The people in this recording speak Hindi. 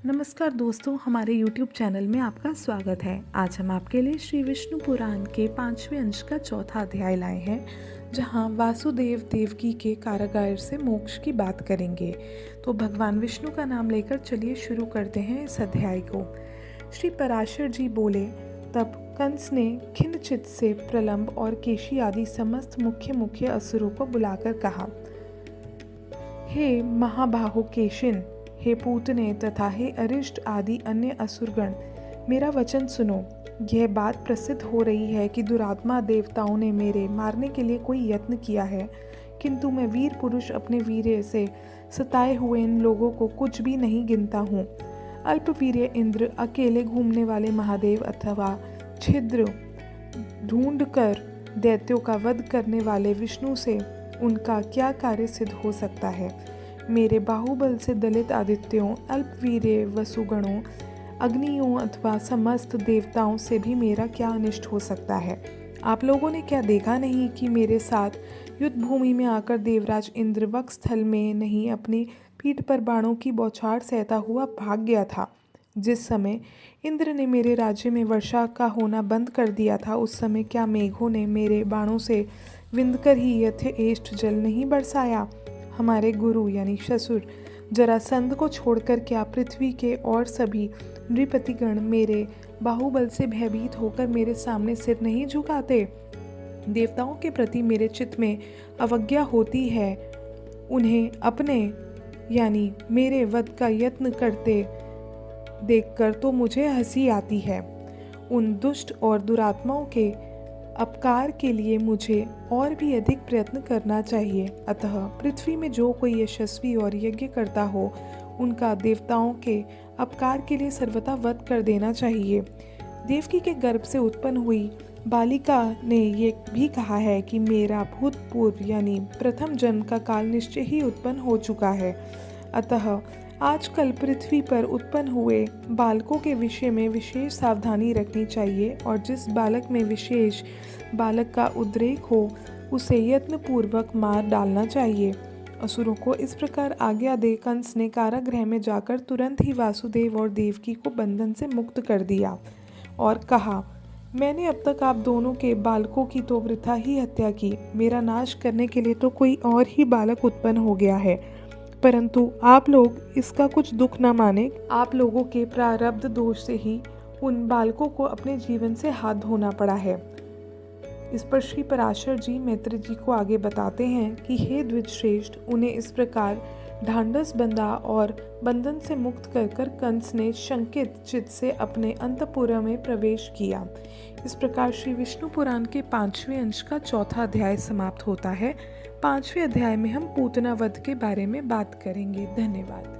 नमस्कार दोस्तों, हमारे YouTube चैनल में आपका स्वागत है। आज हम आपके लिए श्री विष्णु पुराण के 5वें अंश का चौथा अध्याय लाए हैं, जहां वासुदेव देवकी के कारागार से मोक्ष की बात करेंगे। तो भगवान विष्णु का नाम लेकर चलिए शुरू करते हैं इस अध्याय को। श्री पराशर जी बोले, तब कंस ने खिन्न चित्त से प्रलंब और केशी आदि समस्त मुख्य असुरों को बुलाकर कहा, हे महाबाहो केशिन, हे पूतने तथा हे अरिष्ट आदि अन्य असुरगण, मेरा वचन सुनो। यह बात प्रसिद्ध हो रही है कि दुरात्मा देवताओं ने मेरे मारने के लिए कोई यत्न किया है, किंतु मैं वीर पुरुष अपने वीर्य से सताए हुए इन लोगों को कुछ भी नहीं गिनता हूँ। अल्पवीर्य इंद्र, अकेले घूमने वाले महादेव अथवा छिद्र ढूंढकर दैत्यों का वध करने वाले विष्णु से उनका क्या कार्य सिद्ध हो सकता है। मेरे बाहुबल से दलित आदित्यों, अल्पवीर्य वसुगणों, अग्नियों अथवा समस्त देवताओं से भी मेरा क्या अनिष्ट हो सकता है। आप लोगों ने क्या देखा नहीं कि मेरे साथ युद्ध भूमि में आकर देवराज इंद्र वक्षस्थल में नहीं अपनी पीठ पर बाणों की बौछार सहता हुआ भाग गया था। जिस समय इंद्र ने मेरे राज्य में वर्षा का होना बंद कर दिया था, उस समय क्या मेघों ने मेरे बाणों से विंधकर ही यथेष्ट जल नहीं बरसाया। हमारे गुरु यानी ससुर जरासंध को छोड़कर क्या पृथ्वी के और सभी नृपतिगण मेरे बाहुबल से भयभीत होकर मेरे सामने सिर नहीं झुकाते। देवताओं के प्रति मेरे चित्त में अवज्ञा होती है। उन्हें अपने यानी मेरे वध का यत्न करते देखकर तो मुझे हंसी आती है। उन दुष्ट और दुरात्माओं के अपकार के लिए मुझे और भी अधिक प्रयत्न करना चाहिए। अतः पृथ्वी में जो कोई यशस्वी और यज्ञ करता हो, उनका देवताओं के अपकार के लिए सर्वथा वध कर देना चाहिए। देवकी के गर्भ से उत्पन्न हुई बालिका ने ये भी कहा है कि मेरा भूतपूर्व यानी प्रथम जन्म का काल निश्चय ही उत्पन्न हो चुका है। अतः आजकल पृथ्वी पर उत्पन्न हुए बालकों के विषय में विशेष सावधानी रखनी चाहिए, और जिस बालक में विशेष बालक का उद्रेक हो, उसे यत्नपूर्वक मार डालना चाहिए। असुरों को इस प्रकार आज्ञा दे कंस ने कारागृह में जाकर तुरंत ही वासुदेव और देवकी को बंधन से मुक्त कर दिया और कहा, मैंने अब तक आप दोनों के बालकों की तो वृथा ही हत्या की। मेरा नाश करने के लिए तो कोई और ही बालक उत्पन्न हो गया है, परंतु आप लोग इसका कुछ दुख न माने। आप लोगों के प्रारब्ध दोष से ही उन बालकों को अपने जीवन से हाथ धोना पड़ा है। इस पर श्री पराशर जी मैत्री जी को आगे बताते हैं कि हे द्विजश्रेष्ठ, उन्हें इस प्रकार ढांढस बंधा और बंधन से मुक्त कर कंस ने शंकित चित्त से अपने अंतपुर में प्रवेश किया। इस प्रकार श्री विष्णु पुराण के 5वें अंश का चौथा अध्याय समाप्त होता है। 5वें अध्याय में हम पूतना वध के बारे में बात करेंगे। धन्यवाद।